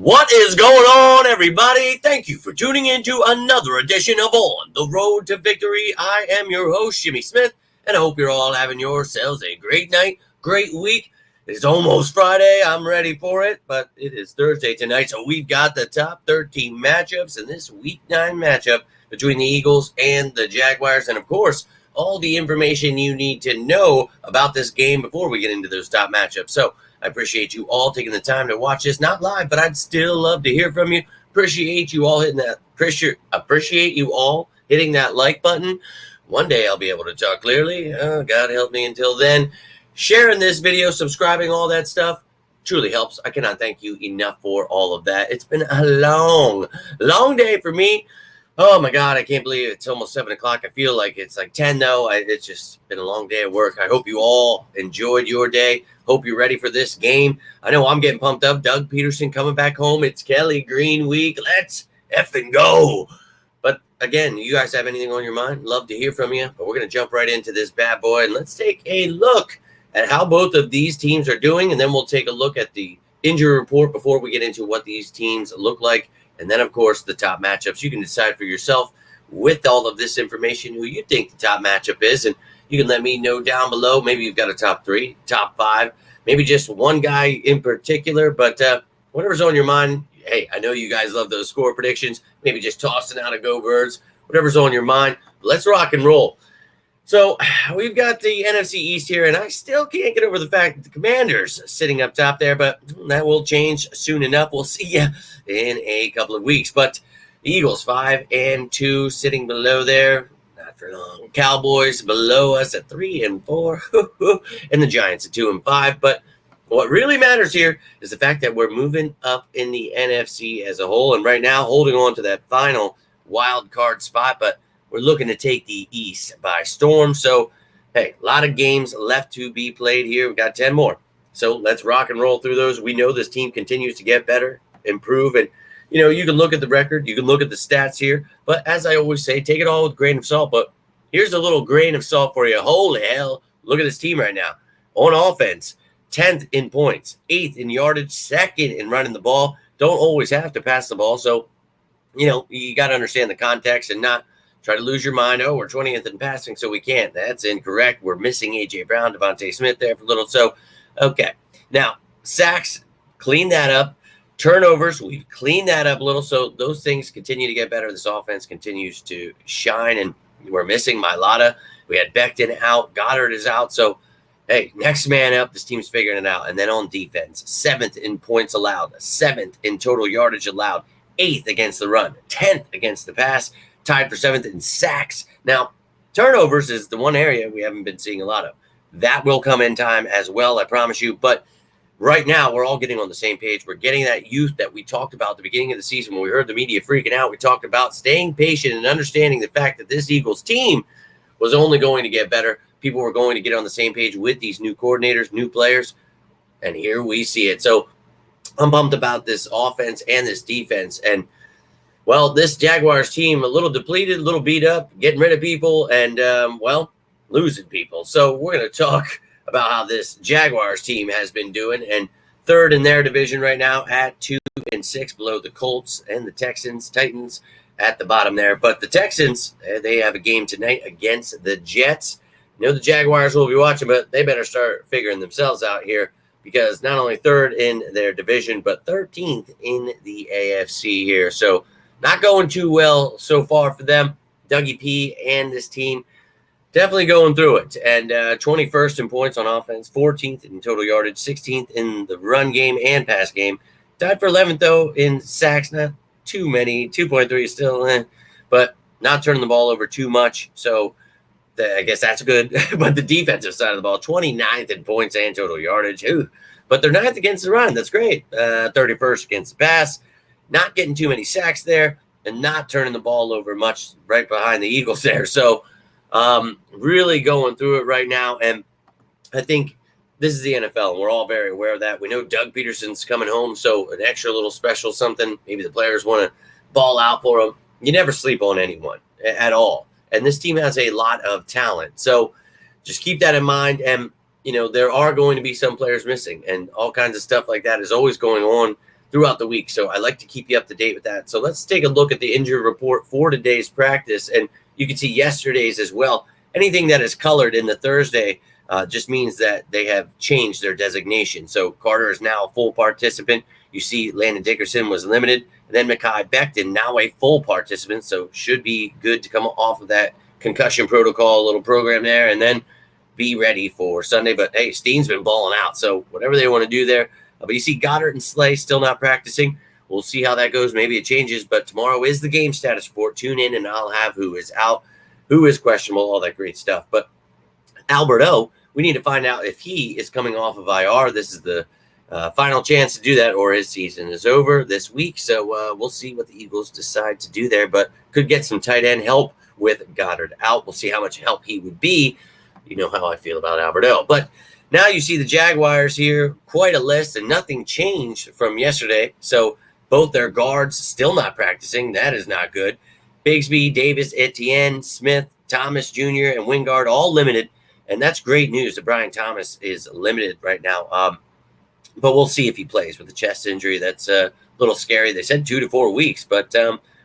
What is going on, everybody? Thank you for tuning in to another edition of On the Road to Victory. I am your host, Jimmy Smith, and I hope you're all having yourselves a great night, great week. It's almost Friday. I'm ready for it, but it is Thursday tonight, so we've got the top 13 matchups in this Week 9 matchup between the Eagles and the Jaguars, and of course, all the information you need to know about this game before we get into those top matchups. So I appreciate you all taking the time to watch this, not live, but I'd still love to hear from you. Appreciate you all hitting that like button. One day I'll be able to talk clearly. God help me until then. Sharing this video, subscribing, all that stuff truly helps. I cannot thank you enough for all of that. It's been a long day for me. Oh my God, I can't believe it's almost 7 o'clock. I feel like it's like 10 though. It's just been a long day at work. I hope you all enjoyed your day. Hope you're ready for this game. I know I'm getting pumped up. Doug Peterson coming back home. It's Kelly Green week. Let's effing go. But again, you guys have anything on your mind? Love to hear from you. But we're going to jump right into this bad boy. And let's take a look at how both of these teams are doing. And then we'll take a look at the injury report before we get into what these teams look like. And then, of course, the top matchups. You can decide for yourself with all of this information who you think the top matchup is. And you can let me know down below. Maybe you've got a top 3, top 5, maybe just one guy in particular. But whatever's on your mind, hey, I know you guys love those score predictions. Maybe just tossing out a Go Birds. Whatever's on your mind. Let's rock and roll. So we've got the NFC East here, and I still can't get over the fact that the Commanders are sitting up top there, but that will change soon enough. We'll see you in a couple of weeks. But the Eagles 5-2 sitting below there. Not for long. Cowboys below us at 3-4, and the Giants at 2-5. But what really matters here is the fact that we're moving up in the NFC as a whole, and right now holding on to that final wild card spot, but we're looking to take the East by storm. So, hey, a lot of games left to be played here. We've got 10 more. So let's rock and roll through those. We know this team continues to get better, improve, and, you know, you can look at the record. You can look at the stats here. But as I always say, take it all with a grain of salt. But here's a little grain of salt for you. Holy hell, look at this team right now. On offense, 10th in points, 8th in yardage, 2nd in running the ball. Don't always have to pass the ball. So, you know, you got to understand the context and not try to lose your mind. Oh, we're 20th in passing, so we can't. That's incorrect. We're missing A.J. Brown, Devontae Smith there for a little. So, okay. Now, sacks, clean that up. Turnovers, we've cleaned that up a little. So those things continue to get better. This offense continues to shine, and we're missing Mailata. We had Becton out. Goddard is out. So, hey, next man up. This team's figuring it out. And then on defense, 7th in points allowed, 7th in total yardage allowed, 8th against the run, 10th against the pass, tied for 7th in sacks. Now, turnovers is the one area we haven't been seeing a lot of. That will come in time as well, I promise you. But right now, we're all getting on the same page. We're getting that youth that we talked about at the beginning of the season when we heard the media freaking out. We talked about staying patient and understanding the fact that this Eagles team was only going to get better. People were going to get on the same page with these new coordinators, new players, and here we see it. So I'm pumped about this offense and this defense. And well, this Jaguars team, a little depleted, a little beat up, getting rid of people, and, losing people. So we're going to talk about how this Jaguars team has been doing, and 3rd in their division right now at 2-6, below the Colts and the Texans, Titans at the bottom there. But the Texans, they have a game tonight against the Jets. You know the Jaguars will be watching, but they better start figuring themselves out here, because not only 3rd in their division, but 13th in the AFC here. So not going too well so far for them. Dougie P and this team definitely going through it. And 21st in points on offense, 14th in total yardage, 16th in the run game and pass game. Tied for 11th, though, in sacks. Not too many. 2.3 still, but not turning the ball over too much. So I guess that's good. But the defensive side of the ball, 29th in points and total yardage. Ooh. But they're 9th against the run. That's great. 31st against the pass. Not getting too many sacks there, and not turning the ball over much right behind the Eagles there. So really going through it right now. And I think this is the NFL, and we're all very aware of that. We know Doug Peterson's coming home, so an extra little special something. Maybe the players want to ball out for him. You never sleep on anyone at all. And this team has a lot of talent. So just keep that in mind. And, you know, there are going to be some players missing, and all kinds of stuff like that is always going on. throughout the week. So I like to keep you up to date with that. So let's take a look at the injury report for today's practice. And you can see yesterday's as well. Anything that is colored in the Thursday just means that they have changed their designation. So Carter is now a full participant. You see Landon Dickerson was limited. And then Mekhi Becton, now a full participant. So should be good to come off of that concussion protocol, little program there, and then be ready for Sunday. But hey, Steen's been balling out. So whatever they want to do there. But you see Goddard and Slay still not practicing. We'll see how that goes. Maybe it changes. But tomorrow is the game status report. Tune in and I'll have who is out, who is questionable, all that great stuff. But Albert O, we need to find out if he is coming off of IR. This is the final chance to do that, or his season is over this week. So we'll see what the Eagles decide to do there, but could get some tight end help with Goddard out. We'll see how much help he would be. You know how I feel about Albert O. But now you see the Jaguars here, quite a list, and nothing changed from yesterday. So both their guards still not practicing. That is not good. Bigsby, Davis, Etienne, Smith, Thomas Jr., and Wingard all limited. And that's great news that Brian Thomas is limited right now. But we'll see if he plays with a chest injury. That's a little scary. They said 2 to 4 weeks, but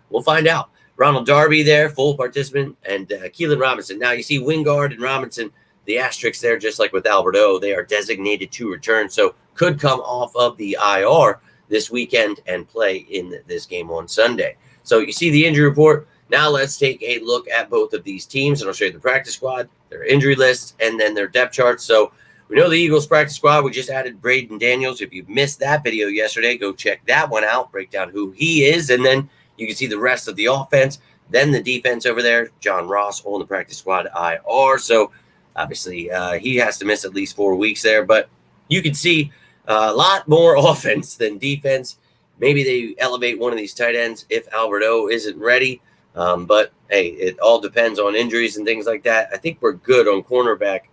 we'll find out. Ronald Darby there, full participant, and Keelan Robinson. Now you see Wingard and Robinson, the asterisks there, just like with Albert O, they are designated to return, so could come off of the IR this weekend and play in this game on Sunday. So you see the injury report. Now let's take a look at both of these teams, and I'll show you the practice squad, their injury lists, and then their depth charts. So we know the Eagles practice squad. We just added Braden Daniels. If you missed that video yesterday, go check that one out, break down who he is, and then you can see the rest of the offense. Then the defense over there, John Ross on the practice squad IR. So obviously he has to miss at least 4 weeks there, but you can see a lot more offense than defense. Maybe they elevate one of these tight ends if Albert O isn't ready. But hey, it all depends on injuries and things like that. I think we're good on cornerback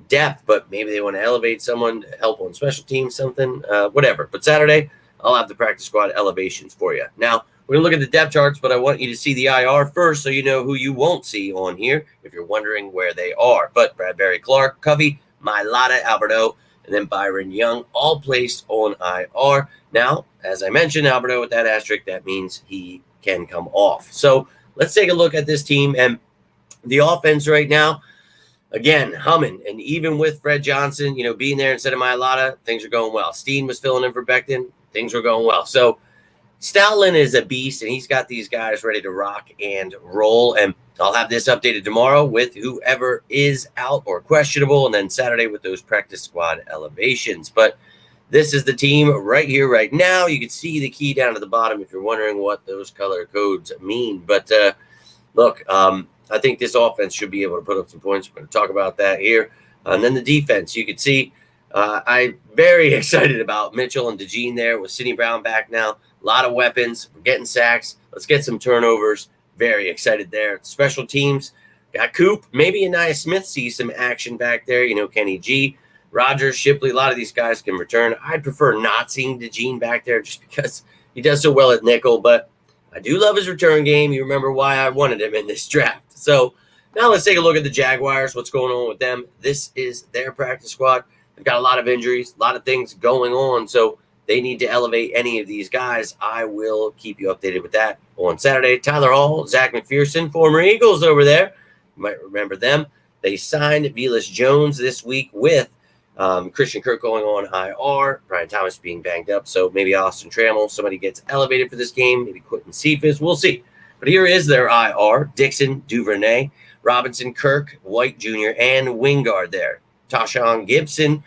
depth, but maybe they want to elevate someone to help on special teams, something, whatever. But Saturday, I'll have the practice squad elevations for you. Now, we're going to look at the depth charts, but I want you to see the IR first so you know who you won't see on here if you're wondering where they are. But Bradbury Clark, Covey, Mailata, Albert O, and then Byron Young, all placed on IR. Now, as I mentioned, Albert O with that asterisk, that means he can come off. So let's take a look at this team and the offense right now. Again, humming, and even with Fred Johnson, being there instead of Mailata, things are going well. Steen was filling in for Becton, things were going well. So Stoutland is a beast, and he's got these guys ready to rock and roll. And I'll have this updated tomorrow with whoever is out or questionable, and then Saturday with those practice squad elevations. But this is the team right here, right now. You can see the key down at the bottom if you're wondering what those color codes mean. But look, I think this offense should be able to put up some points. We're going to talk about that here. And then the defense, you can see I'm very excited about Mitchell and DeJean there with Sidney Brown back now. A lot of weapons. We're getting sacks. Let's get some turnovers. Very excited there. Special teams. Got Coop. Maybe Anaya Smith sees some action back there. Kenny G, Rogers, Shipley. A lot of these guys can return. I'd prefer not seeing DeJean back there just because he does so well at nickel. But I do love his return game. You remember why I wanted him in this draft. So now let's take a look at the Jaguars. What's going on with them? This is their practice squad. They've got a lot of injuries, a lot of things going on. So they need to elevate any of these guys. I will keep you updated with that on Saturday. Tyler Hall, Zach McPherson, former Eagles over there. You might remember them. They signed Velus Jones this week with Christian Kirk going on IR, Brian Thomas being banged up. So maybe Austin Trammell, somebody gets elevated for this game. Maybe Quentin Cephas. We'll see. But here is their IR. Dixon, Duvernay, Robinson, Kirk, White Jr., and Wingard there. Tashawn Gibson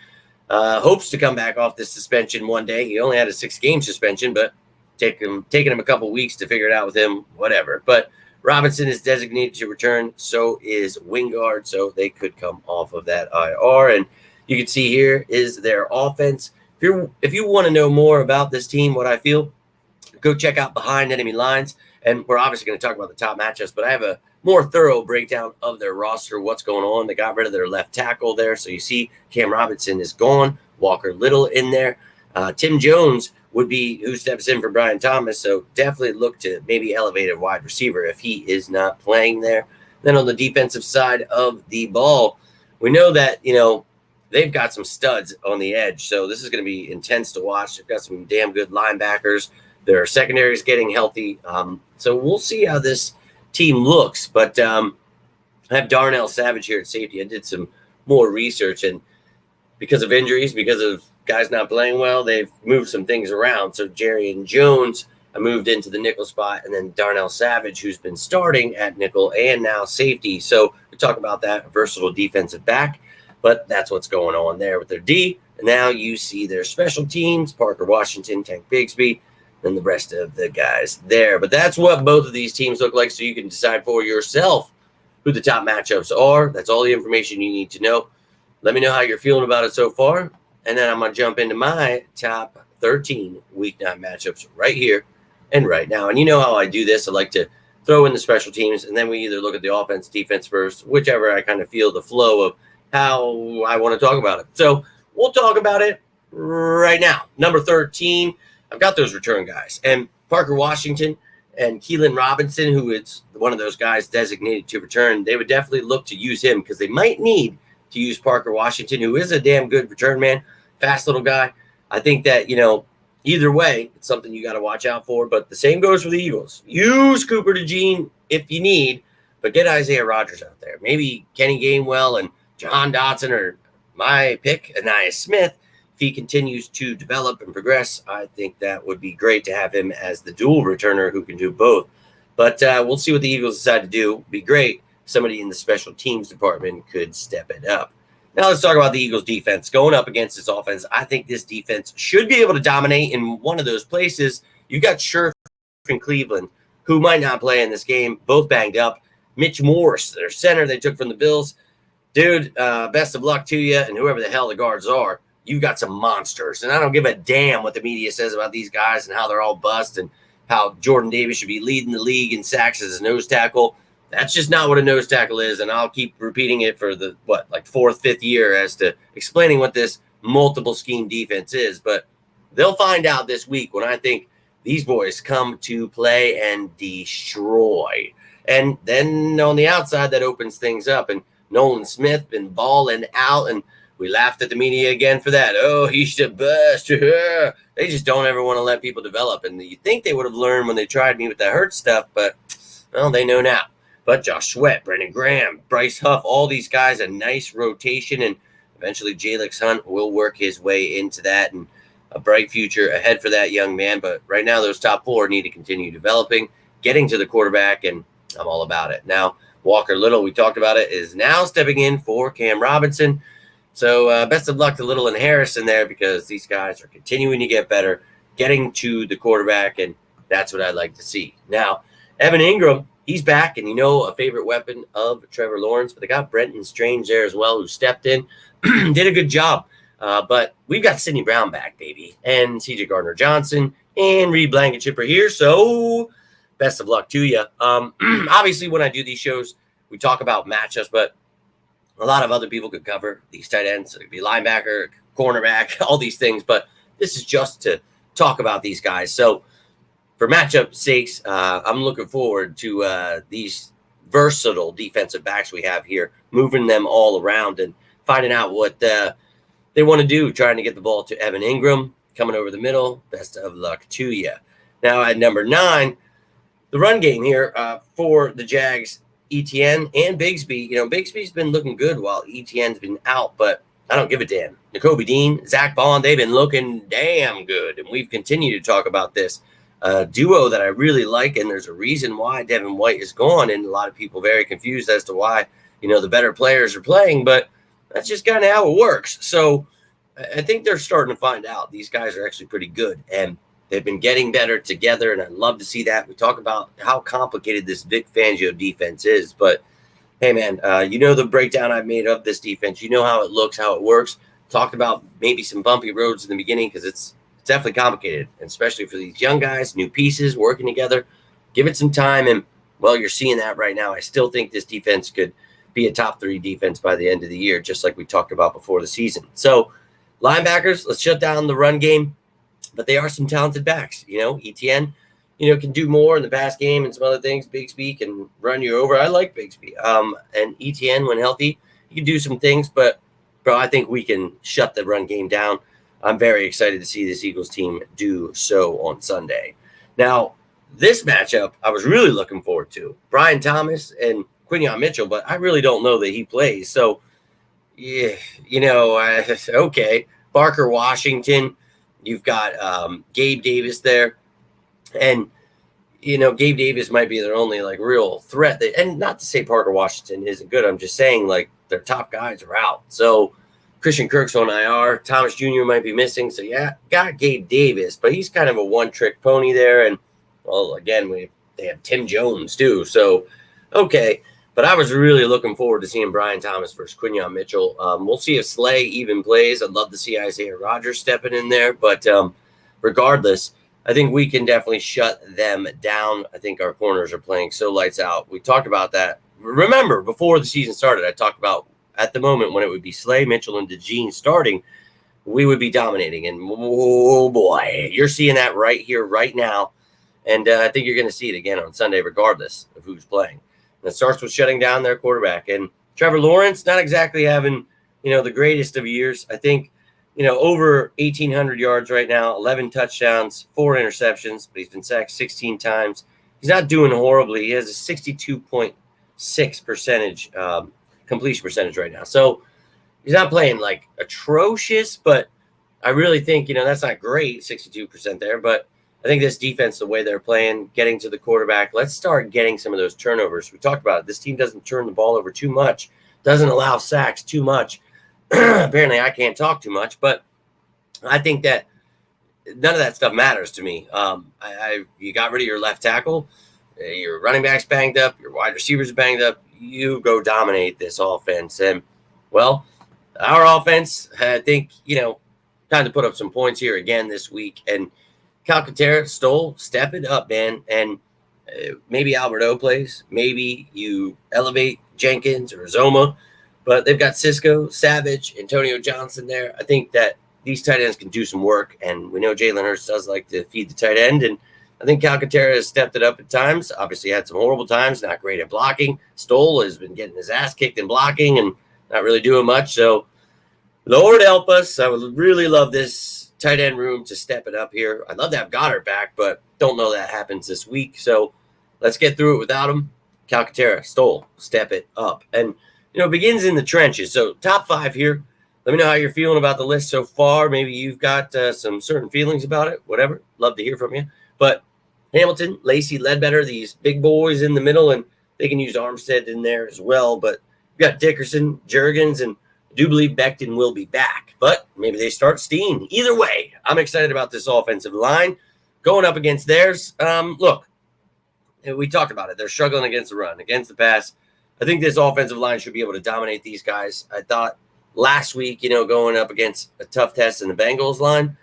hopes to come back off this suspension one day. He only had a 6-game suspension, but taking him a couple weeks to figure it out with him, whatever. But Robinson is designated to return. So is Wingard. So they could come off of that IR. And you can see here is their offense. If you want to know more about this team, what I feel, go check out Behind Enemy Lines. And we're obviously going to talk about the top matchups, but I have a more thorough breakdown of their roster, what's going on. They got rid of their left tackle there. So you see Cam Robinson is gone. Walker Little in there. Tim Jones would be who steps in for Brian Thomas. So definitely look to maybe elevate a wide receiver if he is not playing there. Then on the defensive side of the ball, we know that, they've got some studs on the edge. So this is going to be intense to watch. They've got some damn good linebackers. Their secondary is getting healthy. So we'll see how this team looks. But I have Darnell Savage here at safety. I did some more research, and because of injuries, because of guys not playing well, they've moved some things around. So Jerry and Jones, I moved into the nickel spot, and then Darnell Savage, who's been starting at nickel and now safety. So we talk about that versatile defensive back, but that's what's going on there with their D. And now you see their special teams, Parker Washington, Tank Bigsby, and the rest of the guys there. But that's what both of these teams look like, so you can decide for yourself who the top matchups are. That's all the information you need to know. Let me know how you're feeling about it so far, and then I'm going to jump into my top 13 Week 9 matchups right here and right now. And you know how I do this. I like to throw in the special teams, and then we either look at the offense, defense first, whichever I kind of feel the flow of how I want to talk about it. So we'll talk about it right now. Number 13, I've got those return guys. And Parker Washington and Keelan Robinson, who is one of those guys designated to return, they would definitely look to use him because they might need to use Parker Washington, who is a damn good return man, fast little guy. I think that, either way, it's something you got to watch out for. But the same goes for the Eagles. Use Cooper DeJean if you need, but get Isaiah Rodgers out there. Maybe Kenny Gainwell and John Dotson, or my pick, Anaya Smith. If he continues to develop and progress, I think that would be great to have him as the dual returner who can do both. But we'll see what the Eagles decide to do. Be great. Somebody in the special teams department could step it up. Now let's talk about the Eagles defense going up against this offense. I think this defense should be able to dominate in one of those places. You got Scherf in Cleveland, who might not play in this game, both banged up. Mitch Morse, their center they took from the Bills. Dude, best of luck to you, and whoever the hell the guards are. You got some monsters, and I don't give a damn what the media says about these guys and how they're all bust and how Jordan Davis should be leading the league in sacks as a nose tackle. That's just not what a nose tackle is, and I'll keep repeating it for the, fourth, fifth year as to explaining what this multiple scheme defense is. But they'll find out this week when I think these boys come to play and destroy. And then on the outside, that opens things up, and Nolan Smith been balling out, and we laughed at the media again for that. Oh, he's the best. They just don't ever want to let people develop. And you think they would have learned when they tried me with that hurt stuff, but, well, they know now. But Josh Sweat, Brendan Graham, Bryce Huff, all these guys, a nice rotation. And eventually Jalix Hunt will work his way into that. And a bright future ahead for that young man. But right now, those top four need to continue developing, getting to the quarterback, and I'm all about it. Now, Walker Little, we talked about it, is now stepping in for Cam Robinson. So best of luck to Little and Harrison there, because these guys are continuing to get better, getting to the quarterback, and that's what I'd like to see. Now, Evan Ingram, he's back, and a favorite weapon of Trevor Lawrence, but they got Brenton Strange there as well, who stepped in, did a good job. But we've got Sidney Brown back, baby, and C.J. Gardner-Johnson, and Reed Blankenship are here, so best of luck to you. Obviously, when I do these shows, we talk about matchups, but a lot of other people could cover these tight ends. It could be linebacker, cornerback, all these things. But this is just to talk about these guys. So for matchup sakes, I'm looking forward to these versatile defensive backs we have here, moving them all around and finding out what they want to do, trying to get the ball to Evan Ingram, coming over the middle. Best of luck to you. Now at number 9, the run game here for the Jags, ETN and Bigsby. Bigsby's been looking good while ETN's been out, but I don't give a damn. Nakobe Dean, Zach Bond, they've been looking damn good, and we've continued to talk about this duo that I really like, and there's a reason why Devin White is gone, and a lot of people very confused as to why, the better players are playing, but that's just kind of how it works. So I think they're starting to find out these guys are actually pretty good, and they've been getting better together, and I love to see that. We talk about how complicated this Vic Fangio defense is, but hey, man, the breakdown I've made of this defense. You know how it looks, how it works. Talked about maybe some bumpy roads in the beginning because it's definitely complicated, and especially for these young guys, new pieces working together. Give it some time, and, well, you're seeing that right now. I still think this defense could be a top 3 defense by the end of the year, just like we talked about before the season. So linebackers, let's shut down the run game. But they are some talented backs. ETN, can do more in the pass game and some other things. Bigsby can run you over. I like Bigsby. And ETN, when healthy, he can do some things. But bro, I think we can shut the run game down. I'm very excited to see this Eagles team do so on Sunday. Now, this matchup I was really looking forward to. Brian Thomas and Quinyon Mitchell, but I really don't know that he plays. So, yeah, okay. Barker Washington, you've got Gabe Davis there. And, Gabe Davis might be their only, real threat. And not to say Parker Washington isn't good. I'm just saying, their top guys are out. So, Christian Kirk's on IR. Thomas Jr. might be missing. So, yeah, got Gabe Davis. But he's kind of a one-trick pony there. And, well, again, they have Tim Jones, too. So, okay. But I was really looking forward to seeing Brian Thomas versus Quinyon Mitchell. We'll see if Slay even plays. I'd love to see Isaiah Rodgers stepping in there. But regardless, I think we can definitely shut them down. I think our corners are playing so lights out. We talked about that. Remember, before the season started, I talked about at the moment when it would be Slay, Mitchell, and DeJean starting, we would be dominating. And, oh, boy, you're seeing that right here, right now. And I think you're going to see it again on Sunday, regardless of who's playing. And it starts with shutting down their quarterback. And Trevor Lawrence, not exactly having, the greatest of years. I think, over 1,800 yards right now, 11 touchdowns, 4 interceptions, but he's been sacked 16 times. He's not doing horribly. He has a 62.6% completion percentage right now. So he's not playing atrocious, but I really think, that's not great, 62% there. But I think this defense, the way they're playing, getting to the quarterback, let's start getting some of those turnovers. We talked about it. This team doesn't turn the ball over too much, doesn't allow sacks too much. Apparently, I can't talk too much, but I think that none of that stuff matters to me. You got rid of your left tackle, your running back's banged up, your wide receivers banged up. You go dominate this offense. And, well, our offense, I think, time to put up some points here again this week. And Calcaterra, step it up, man. And maybe Albert O plays. Maybe you elevate Jenkins or Zoma. But they've got Cisco, Savage, Antonio Johnson there. I think that these tight ends can do some work. And we know Jalen Hurts does like to feed the tight end. And I think Calcaterra has stepped it up at times. Obviously had some horrible times, not great at blocking. Stoll has been getting his ass kicked in blocking and not really doing much. So, Lord help us. I would really love this tight end room to step it up here. I'd love to have Goddard back, but don't know that happens this week. So let's get through it without him. Calcaterra, Stoll, step it up. And, begins in the trenches. So top 5 here. Let me know how you're feeling about the list so far. Maybe you've got some certain feelings about it, whatever. Love to hear from you. But Hamilton, Lacey, Ledbetter, these big boys in the middle, and they can use Armstead in there as well. But you got Dickerson, Juergens, and I do believe Becton will be back. But maybe they start Steen. Either way, I'm excited about this offensive line going up against theirs. Look, we talked about it. They're struggling against the run, against the pass. I think this offensive line should be able to dominate these guys. I thought last week, going up against a tough test in the Bengals line,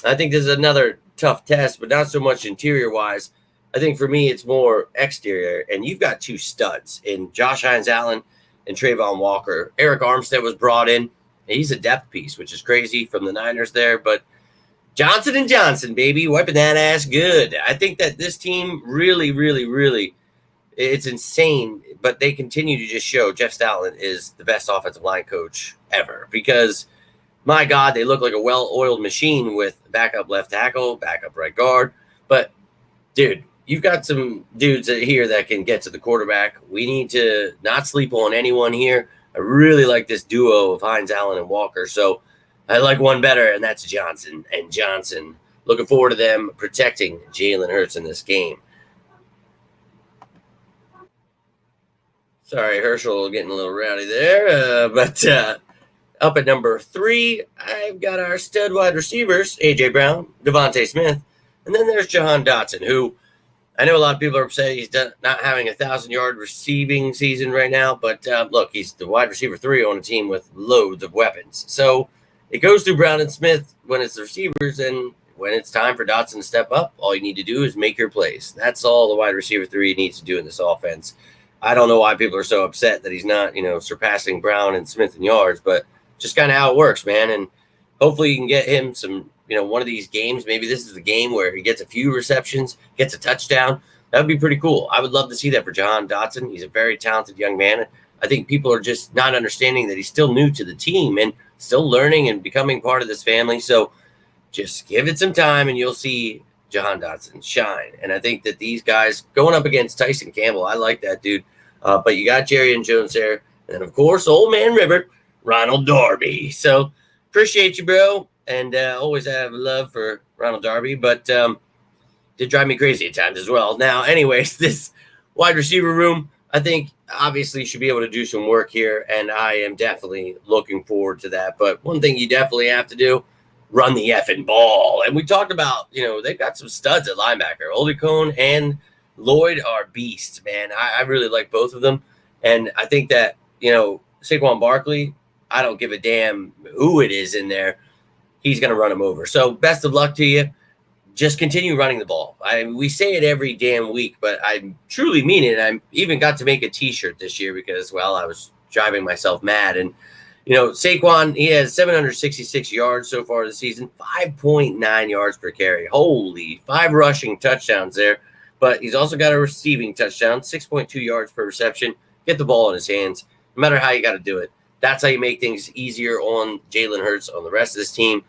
I think this is another tough test, but not so much interior-wise. I think for me, it's more exterior. And you've got 2 studs in Josh Hines-Allen and Trayvon Walker. Eric Armstead was brought in. He's a depth piece, which is crazy from the Niners there. But Johnson & Johnson, baby, wiping that ass good. I think that this team really, really, really, it's insane. But they continue to just show Jeff Stoutland is the best offensive line coach ever. Because, my God, they look like a well-oiled machine with backup left tackle, backup right guard. But, dude, you've got some dudes here that can get to the quarterback. We need to not sleep on anyone here. I really like this duo of Hines-Allen and Walker. So I like one better, and that's Johnson and Johnson. Looking forward to them protecting Jalen Hurts in this game. Sorry, Herschel getting a little rowdy there. But up at number 3, I've got our stud wide receivers, A.J. Brown, Devontae Smith, and then there's Jahan Dotson, who I know a lot of people are upset he's not having a 1,000-yard receiving season right now. But, look, he's the wide receiver 3 on a team with loads of weapons. So it goes through Brown and Smith when it's the receivers, and when it's time for Dotson to step up, all you need to do is make your plays. That's all the wide receiver 3 needs to do in this offense. I don't know why people are so upset that he's not, surpassing Brown and Smith in yards, but just kind of how it works, man. And hopefully you can get him some, one of these games. Maybe this is the game where he gets a few receptions, gets a touchdown. That would be pretty cool. I would love to see that for Jahan Dotson. He's a very talented young man. I think people are just not understanding that he's still new to the team and still learning and becoming part of this family. So just give it some time and you'll see Jahan Dotson shine. And I think that these guys going up against Tyson Campbell, I like that dude. But you got Jerry and Jones there. And of course, old man River, Ronald Darby. So appreciate you, bro. And always have love for Ronald Darby. But did drive me crazy at times as well. Now, anyways, this wide receiver room, I think obviously should be able to do some work here. And I am definitely looking forward to that. But one thing you definitely have to do, run the effing ball. And we talked about, they've got some studs at linebacker. Oldicone and Lloyd are beasts, man. I really like both of them. And I think that, Saquon Barkley, I don't give a damn who it is in there. He's going to run him over. So best of luck to you. Just continue running the ball. We say it every damn week, but I truly mean it. I even got to make a T-shirt this year because, well, I was driving myself mad. And, Saquon, he has 766 yards so far this season, 5.9 yards per carry. Holy, 5 rushing touchdowns there. But he's also got a receiving touchdown, 6.2 yards per reception. Get the ball in his hands, no matter how you got to do it. That's how you make things easier on Jalen Hurts, on the rest of this team.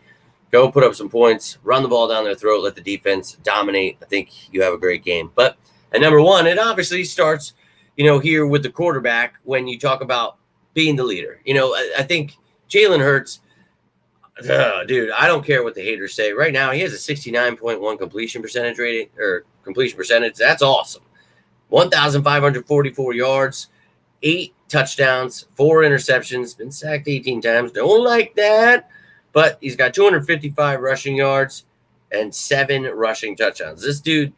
Go put up some points, run the ball down their throat, let the defense dominate. I think you have a great game. But at number one, it obviously starts, here with the quarterback when you talk about being the leader. I think Jalen Hurts, dude, I don't care what the haters say. Right now, he has a 69.1 completion percentage. That's awesome. 1,544 yards, 8 touchdowns, 4 interceptions, been sacked 18 times. Don't like that. But he's got 255 rushing yards and 7 rushing touchdowns. This dude,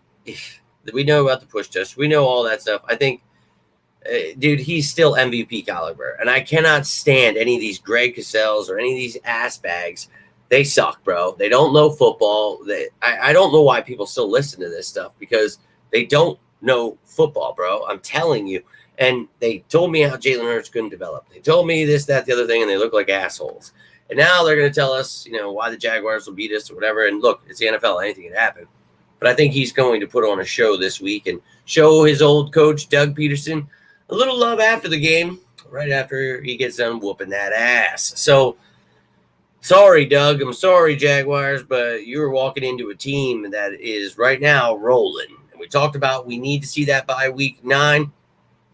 we know about the push touch. We know all that stuff. I think, dude, he's still MVP caliber. And I cannot stand any of these Greg Cassells or any of these ass bags. They suck, bro. They don't know football. I don't know why people still listen to this stuff because they don't know football, bro. I'm telling you. And they told me how Jalen Hurts couldn't develop. They told me this, that, the other thing, and they look like assholes. And now they're going to tell us, why the Jaguars will beat us or whatever. And look, it's the NFL. Anything can happen. But I think he's going to put on a show this week and show his old coach, Doug Peterson, a little love after the game, right after he gets done whooping that ass. So, sorry, Doug. I'm sorry, Jaguars, but you're walking into a team that is right now rolling. And we talked about we need to see that by week 9.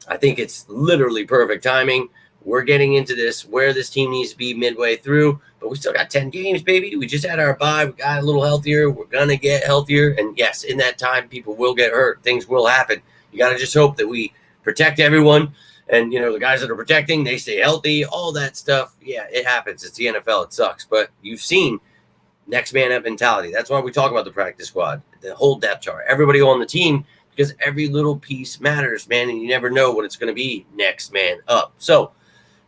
I think it's literally perfect timing. We're getting into this where this team needs to be midway through, but we still got 10 games, baby. We just had our bye. We got a little healthier. We're going to get healthier. And yes, in that time, people will get hurt. Things will happen. You got to just hope that we protect everyone. And, the guys that are protecting, they stay healthy, all that stuff. Yeah, it happens. It's the NFL. It sucks. But you've seen next man up mentality. That's why we talk about the practice squad, the whole depth chart, everybody on the team, because every little piece matters, man. And you never know what it's going to be next man up. So,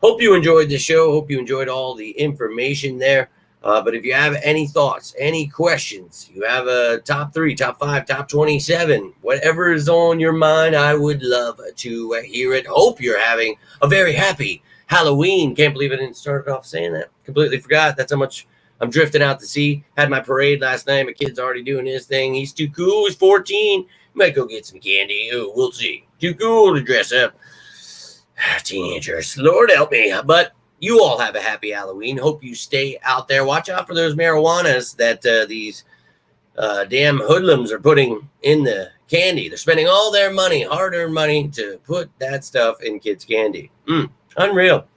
hope you enjoyed the show. Hope you enjoyed all the information there. But if you have any thoughts, any questions, you have a top 3, top 5, top 27, whatever is on your mind, I would love to hear it. Hope you're having a very happy Halloween. Can't believe I didn't start off saying that. Completely forgot. That's how much I'm drifting out to sea. Had my parade last night. My kid's already doing his thing. He's too cool. He's 14. Might go get some candy. Oh, we'll see. Too cool to dress up. Teenagers, Lord help me. But you all have a happy Halloween. Hope you stay out there. Watch out for those marijuanas that these damn hoodlums are putting in the candy. They're spending all their money, hard-earned money, to put that stuff in kids' candy. Unreal.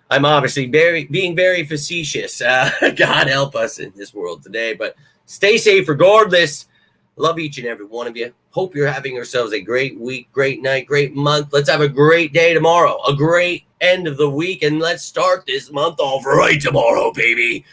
I'm obviously being very facetious. God help us in this world today. But stay safe regardless. Love each and every one of you. Hope you're having yourselves a great week, great night, great month. Let's have a great day tomorrow, a great end of the week, and let's start this month off right tomorrow, baby.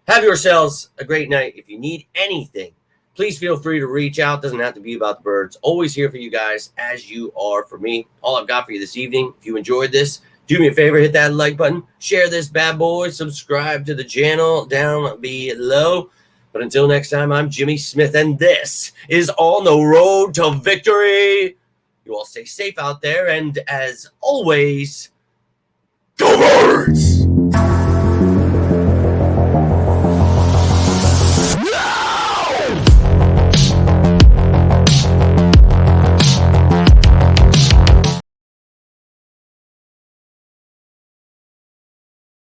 Have yourselves a great night. If you need anything, please feel free to reach out. Doesn't have to be about the birds. Always here for you guys as you are for me. All I've got for you this evening. If you enjoyed this, do me a favor, hit that like button, share this bad boy, subscribe to the channel down below. But until next time, I'm Jimmy Smith, and this is On the Road to Victory. You all stay safe out there, and as always, go Birds!